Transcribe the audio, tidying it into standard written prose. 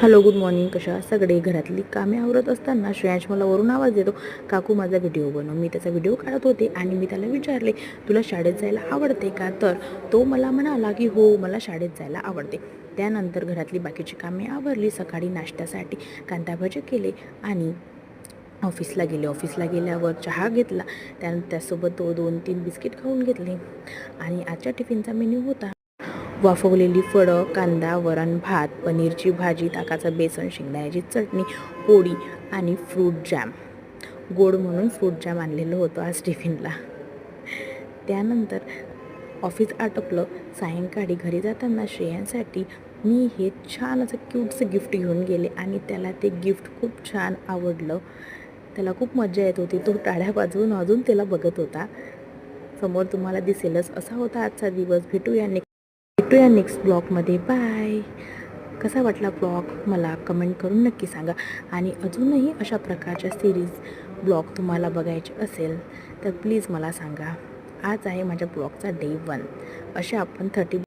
Hello, good morning. कशा सगळे? घरातली कामे आवरत असताना श्रेयांश मला वरून आवाज देतो, काकू माझा व्हिडिओ बनव. मी त्याचा व्हिडिओ काढत होते आणि मी त्याला विचारले, तुला शाळेत जायला आवडते का? तर तो मला म्हणाला की हो, मला शाळेत जायला आवडते. त्यानंतर घरातली बाकीची कामे आवरली. सकाळी नाश्त्यासाठी कांदा भजे केले आणि ऑफिसला गेले. ऑफिसला गेल्यावर चहा घेतला. त्यानंतर त्यासोबत 2-3 बिस्किट खाऊन घेतले आणि आजच्या टिफिनचा मेन्यू होता वाफवलेली फळं, कांदा, वरण भात, पनीरची भाजी, ताकाचं बेसन, शेंगदाण्याची चटणी, पोळी आणि फ्रूट जॅम. गोड म्हणून फ्रूट जॅम आणलेलं होतं आज टिफिनला. त्यानंतर ऑफिस आटपलं. सायंकाळी घरी जाताना श्रेयांसाठी मी हे छान असं क्यूटचं गिफ्ट घेऊन गेले आणि त्याला ते गिफ्ट खूप छान आवडलं. त्याला खूप मजा येत होती. तो टाळ्या वाजवून अजून त्याला बघत होता. समोर तुम्हाला दिसेलच. असा होता आजचा दिवस. भेटूया नेक्स्ट ब्लॉगमध्ये. बाय. कसा वाटला ब्लॉग मला कमेंट करून नक्की सांगा. आणि अजूनही अशा प्रकारच्या सिरीज ब्लॉग तुम्हाला बघायचे असेल तर प्लीज मला सांगा. आज आहे माझ्या ब्लॉगचा डे 1. अशा आपण 30